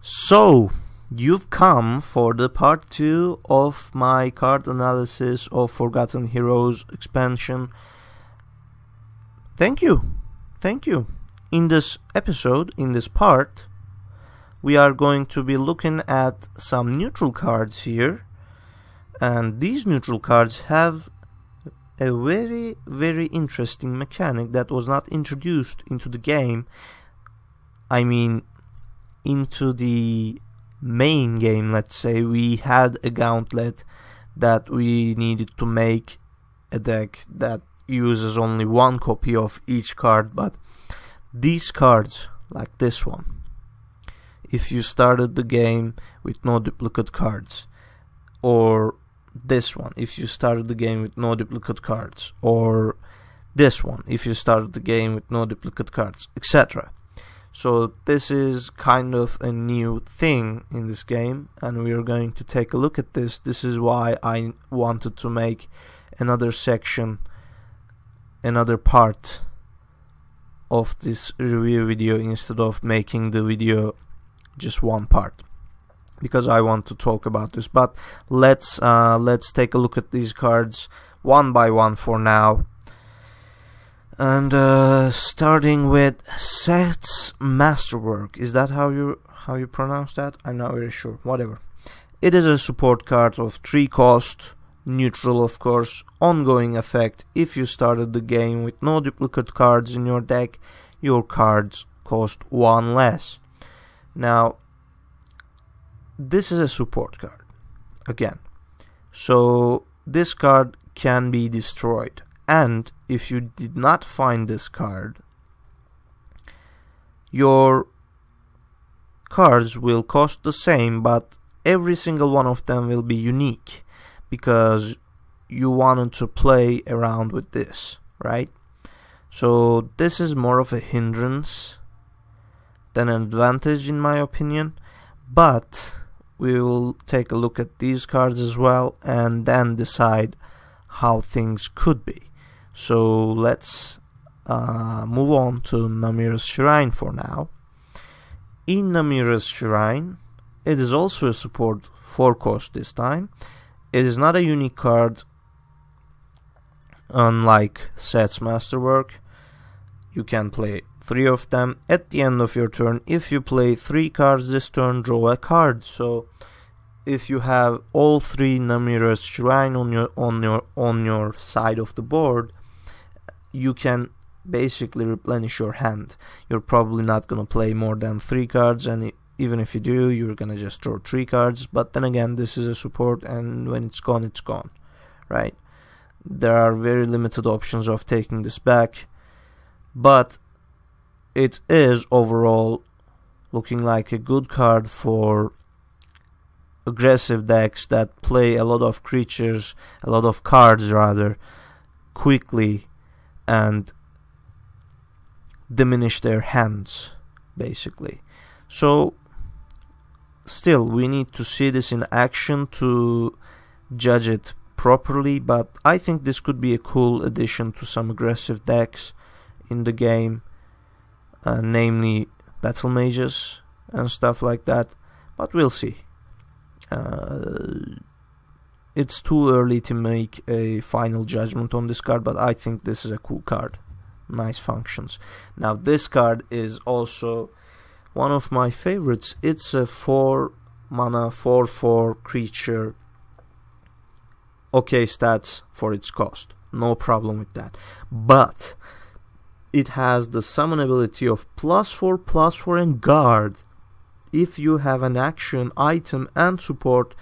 So, you've come for the part 2 of my card analysis of Forgotten Heroes expansion. Thank you. In this episode, in this part, we are going to be looking at some neutral cards here. And these neutral cards have a very, very interesting mechanic that was not introduced into the game. I mean, into the main game, let's say. We had a gauntlet that we needed to make a deck that uses only one copy of each card, but these cards, like this one, if you started the game with no duplicate cards, or this one, if you started the game with no duplicate cards, or this one, if you started the game with no duplicate cards, etc. So this is kind of a new thing in this game, and we are going to take a look at this. This is why I wanted to make another section, another part of this review video instead of making the video just one part, because I want to talk about this. But let's take a look at these cards one by one for now. And starting with Seth's Masterwork. Is that how you pronounce that? I'm not very sure. Whatever. It is a support card of 3 cost, neutral of course, ongoing effect. If you started the game with no duplicate cards in your deck, your cards cost 1 less. Now, this is a support card, again. So this card can be destroyed. And if you did not find this card, your cards will cost the same, but every single one of them will be unique, because you wanted to play around with this, right? So this is more of a hindrance than an advantage in my opinion, but we will take a look at these cards as well and then decide how things could be. So let's move on to Namira's Shrine for now. In Namira's Shrine, it is also a support 4 cost this time. It is not a unique card, unlike Seth's Masterwork. You can play 3 of them. At the end of your turn, if you play 3 cards this turn, draw a card. So if you have all 3 Namira's Shrine on your side of the board, you can basically replenish your hand. You're probably not gonna play more than 3 cards, and even if you do, you're gonna just draw 3 cards. But then again, this is a support, and when it's gone, right? There are very limited options of taking this back, but it is overall looking like a good card for aggressive decks that play a lot of creatures, a lot of cards rather, quickly and diminish their hands, basically. So still, we need to see this in action to judge it properly, but I think this could be a cool addition to some aggressive decks in the game, namely battle mages and stuff like that, but we'll see. It's too early to make a final judgment on this card, but I think this is a cool card. Nice functions. Now this card is also one of my favorites. It's a 4 mana 4/4 creature. Okay stats for its cost, no problem with that. But it has the summon ability of +4/+4 and guard if you have an action, item and support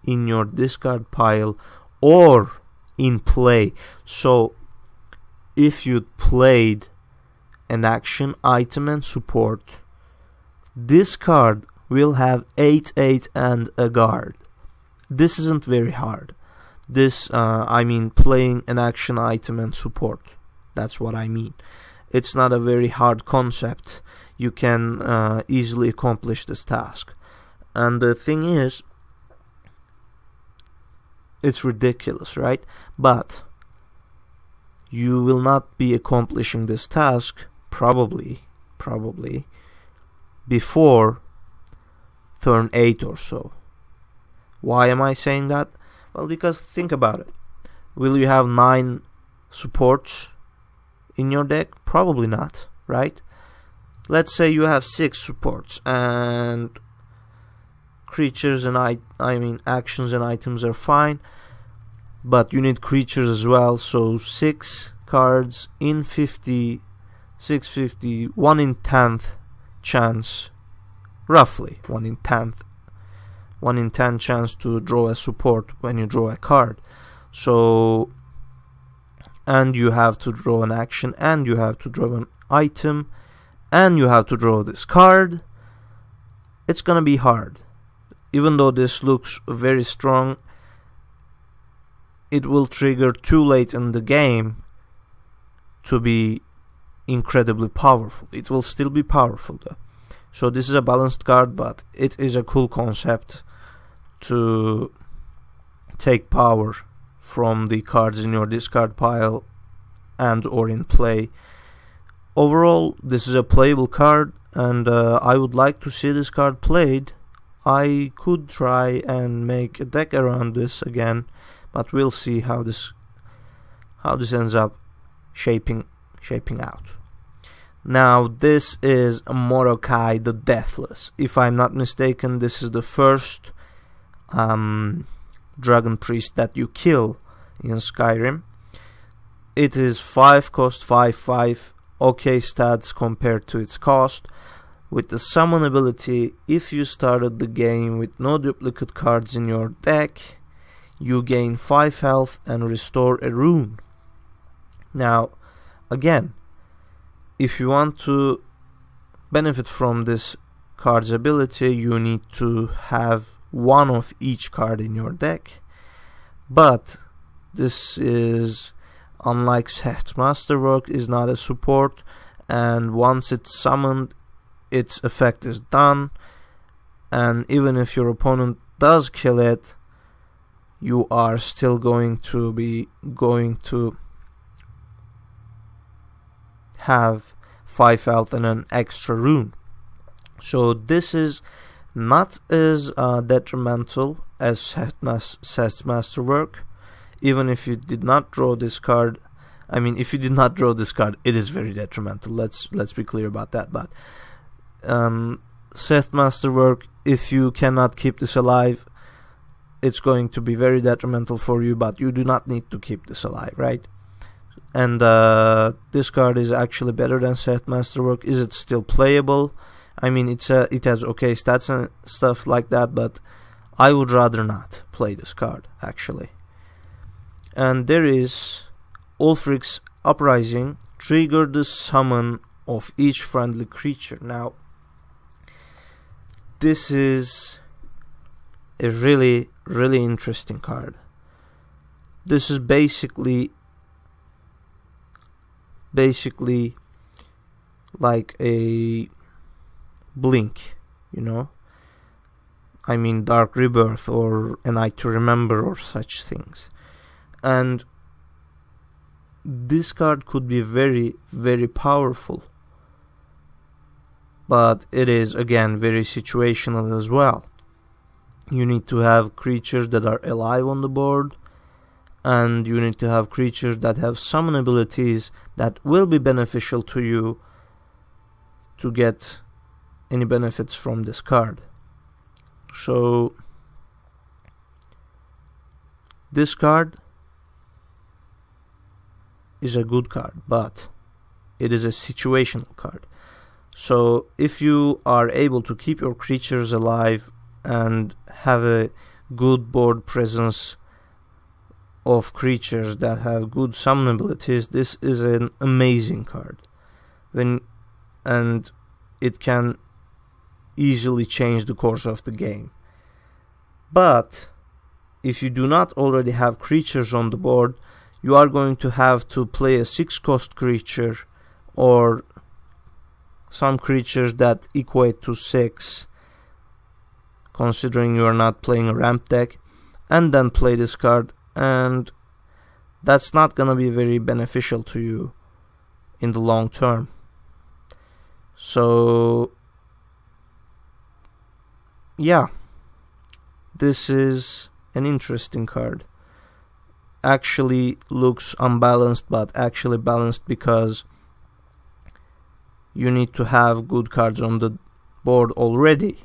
in your discard pile or in play. So if you played an action, item and support, this card will have 8/8 and a guard. This isn't very hard. This I mean playing an action, item and support. That's what I mean. It's not a very hard concept. You can easily accomplish this task. And the thing is, it's ridiculous, right? But you will not be accomplishing this task probably before turn 8 or so. Why am I saying that? Well, because think about it. Will you have 9 supports in your deck? Probably not, right? Let's say you have 6 supports and creatures and actions and items are fine, but you need creatures as well. So 6 cards in 50, 650, 1 in 10th chance, roughly 1 in 10 chance to draw a support when you draw a card. So, and you have to draw an action, and you have to draw an item, and you have to draw this card. It's gonna be hard. Even though this looks very strong, it will trigger too late in the game to be incredibly powerful. It will still be powerful though. So this is a balanced card, but it is a cool concept to take power from the cards in your discard pile and or in play. Overall, this is a playable card, and I would like to see this card played. I could try and make a deck around this again, but we'll see how this ends up shaping out. Now, this is Mordecai the Deathless. If I'm not mistaken, this is the first Dragon Priest that you kill in Skyrim. It is 5 cost, 5/5, okay stats compared to its cost. With the summon ability, if you started the game with no duplicate cards in your deck, you gain 5 health and restore a rune. Now, again, if you want to benefit from this card's ability, you need to have one of each card in your deck. But this is, unlike Seth's Masterwork, is not a support, and once it's summoned, its effect is done, and even if your opponent does kill it, you are still going to have 5 health and an extra rune. So this is not as detrimental as Seth's Masterwork. Even if you did not draw this card, if you did not draw this card, it is very detrimental. Let's be clear about that. But Seth's Masterwork, if you cannot keep this alive, it's going to be very detrimental for you, but you do not need to keep this alive, right? And this card is actually better than Seth's Masterwork. Is it still playable? It has okay stats and stuff like that, but I would rather not play this card, actually. And there is Ulfric's Uprising. Trigger the summon of each friendly creature. Now, this is a really, really interesting card. This is basically like a Blink, Dark Rebirth or A Night to Remember or such things. And this card could be very, very powerful, but it is again very situational as well. You need to have creatures that are alive on the board, and you need to have creatures that have summon abilities that will be beneficial to you to get any benefits from this card. So this card is a good card, but it is a situational card. So if you are able to keep your creatures alive and have a good board presence of creatures that have good summon abilities, this is an amazing card. And it can easily change the course of the game. But if you do not already have creatures on the board, you are going to have to play a 6-cost creature or some creatures that equate to 6, considering you are not playing a ramp deck, and then play this card, and that's not gonna be very beneficial to you in the long term. So yeah, this is an interesting card. Actually looks unbalanced, but actually balanced because you need to have good cards on the board already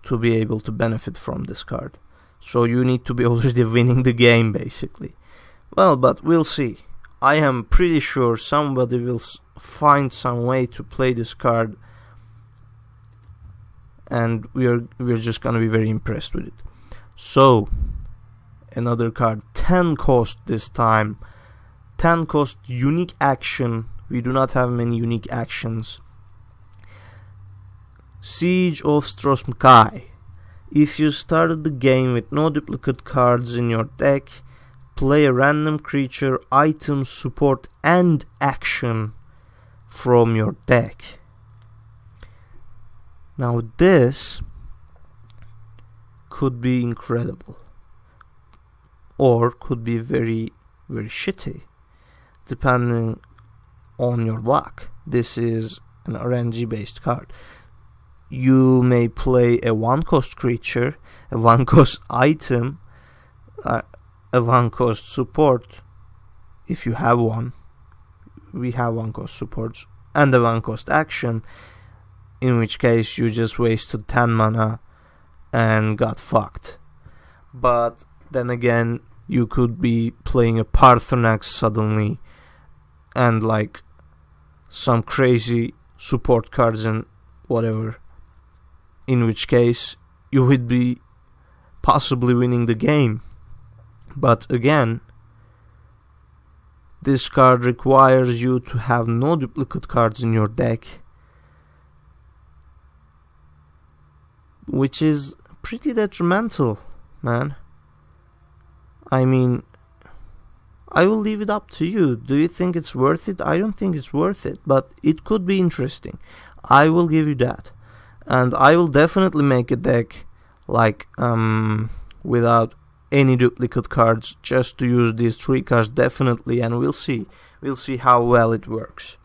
to be able to benefit from this card. So you need to be already winning the game, basically. Well, but we'll see. I am pretty sure somebody will find some way to play this card, and we're just gonna be very impressed with it. So, another card, 10 cost this time. 10 cost unique action. We do not have many unique actions. Siege of Strosmkai. If you started the game with no duplicate cards in your deck, play a random creature, item, support, and action from your deck. Now this could be incredible, or could be very, very shitty, depending on your luck. This is an RNG based card. You may play a 1-cost creature, a 1-cost item, a 1-cost support, if you have one. We have 1-cost supports, and a 1-cost action, in which case you just wasted 10 mana and got fucked. But then again, you could be playing a Parthenax suddenly, and like some crazy support cards and whatever, in which case you would be possibly winning the game. But again, this card requires you to have no duplicate cards in your deck, which is pretty detrimental, man. I mean, I will leave it up to you. Do you think it's worth it? I don't think it's worth it, but it could be interesting. I will give you that. And I will definitely make a deck like without any duplicate cards, just to use these 3 cards definitely, and we'll see how well it works.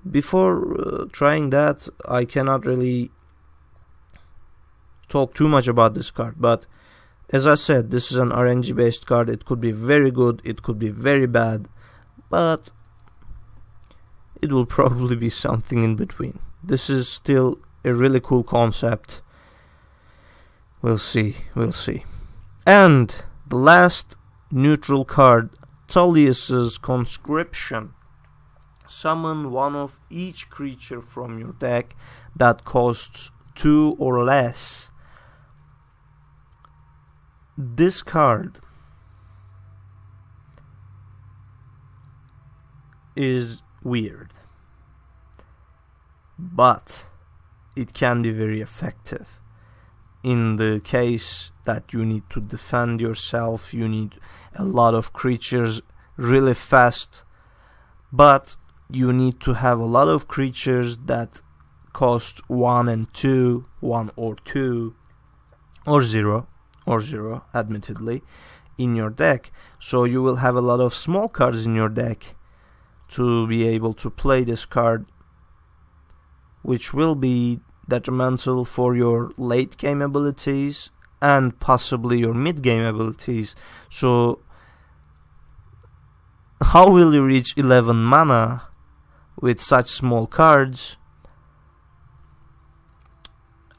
Before trying that, I cannot really talk too much about this card, but as I said, this is an RNG based card. It could be very good, it could be very bad, but it will probably be something in between. This is still a really cool concept. We'll see. And the last neutral card, Tullius's Conscription. Summon one of each creature from your deck that costs 2 or less. This card is weird, but it can be very effective. In the case that you need to defend yourself, you need a lot of creatures really fast, but you need to have a lot of creatures that cost 1 and 2, 1 or 2, or 0, admittedly, in your deck. So you will have a lot of small cards in your deck to be able to play this card, which will be detrimental for your late game abilities and possibly your mid game abilities. So how will you reach 11 mana with such small cards?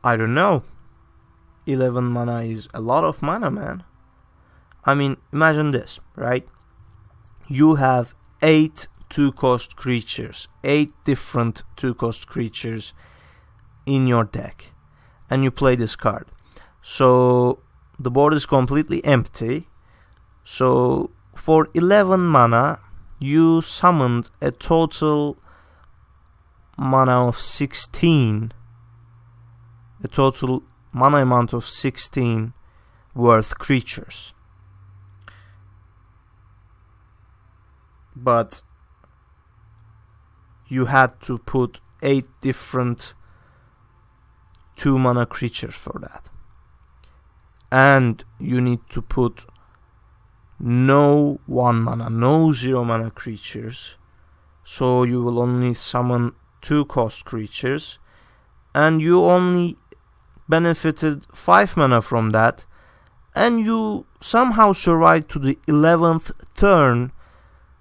I don't know. 11 mana is a lot of mana, man. I mean, imagine this, right? You have 8 2-cost creatures, 8 different 2-cost creatures in your deck, and you play this card. So the board is completely empty. So for 11 mana, you summoned a total mana of 16, a total mana amount of 16 worth creatures. But you had to put 8 different 2 mana creatures for that, and you need to put no 1 mana, no 0 mana creatures, so you will only summon 2-cost creatures, and you only benefited 5 mana from that, and you somehow survived to the 11th turn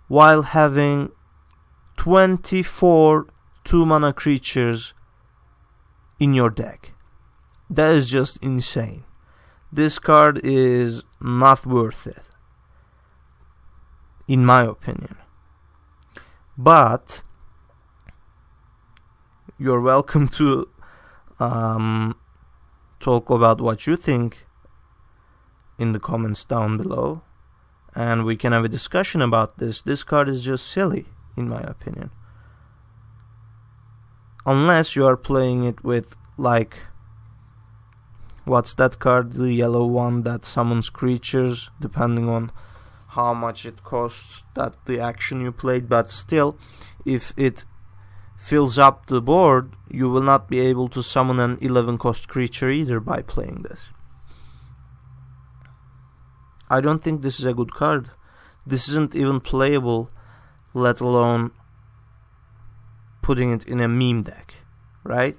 while having 24 2-mana creatures in your deck. That is just insane. This card is not worth it, in my opinion. But you're welcome to talk about what you think in the comments down below, and we can have a discussion about this. This card is just silly, in my opinion. Unless you are playing it with, like, what's that card, the yellow one that summons creatures, depending on how much it costs, that the action you played. But still, if it fills up the board, you will not be able to summon an 11 cost creature either by playing this. I don't think this is a good card. This isn't even playable, let alone putting it in a meme deck, right?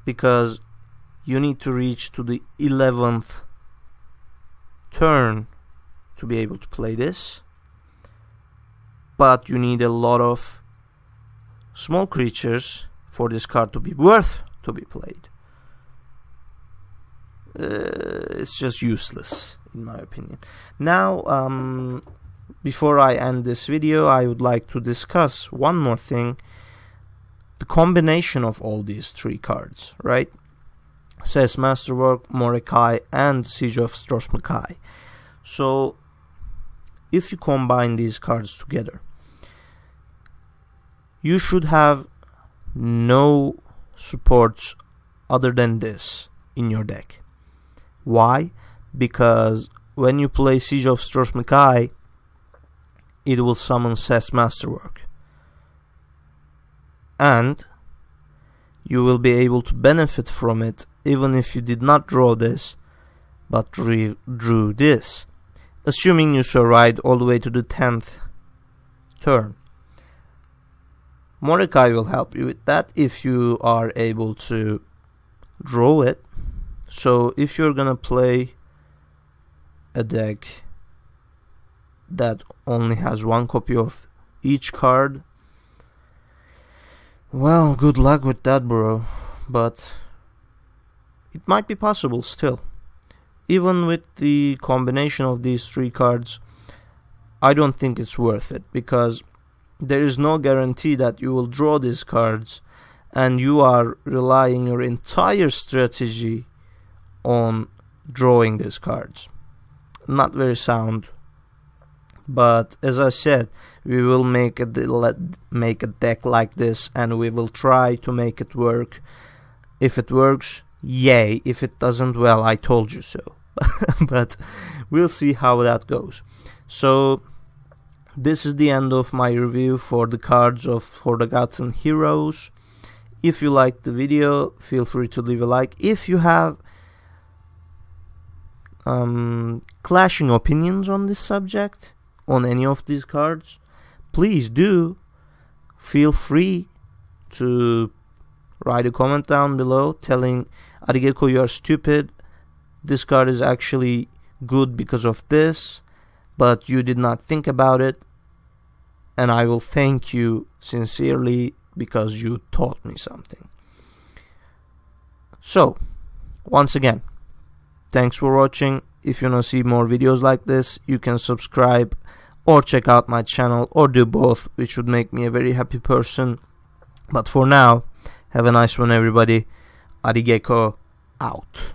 Because you need to reach to the 11th turn to be able to play this, but you need a lot of small creatures for this card to be worth to be played. It's just useless, in my opinion. Now, before I end this video, I would like to discuss one more thing. The combination of all these three cards, right? Seth's Masterwork, Mordecai, and Siege of Strosmakai. So, if you combine these cards together, you should have no supports other than this in your deck. Why? Because when you play Siege of Strosmakai, it will summon Seth's Masterwork. And you will be able to benefit from it even if you did not draw this, but drew this. Assuming you survived all the way to the 10th turn. Mordecai will help you with that if you are able to draw it. So if you're gonna play a deck that only has one copy of each card, well, good luck with that, bro. But it might be possible still. Even with the combination of these three cards, I don't think it's worth it, because there is no guarantee that you will draw these cards, and you are relying your entire strategy on drawing these cards. Not very sound. But as I said, we will make a deck like this, and we will try to make it work. If it works, yay. If it doesn't, well, I told you so. But we'll see how that goes. So this is the end of my review for the cards of Forgotten Heroes. If you liked the video, feel free to leave a like. If you have clashing opinions on this subject, on any of these cards, please do feel free to write a comment down below telling Adigeko you are stupid, this card is actually good because of this, but you did not think about it, and I will thank you sincerely because you taught me something. So, once again, thanks for watching. If you want to see more videos like this, you can subscribe or check out my channel, or do both, which would make me a very happy person. But for now, have a nice one, everybody. Adigeko out.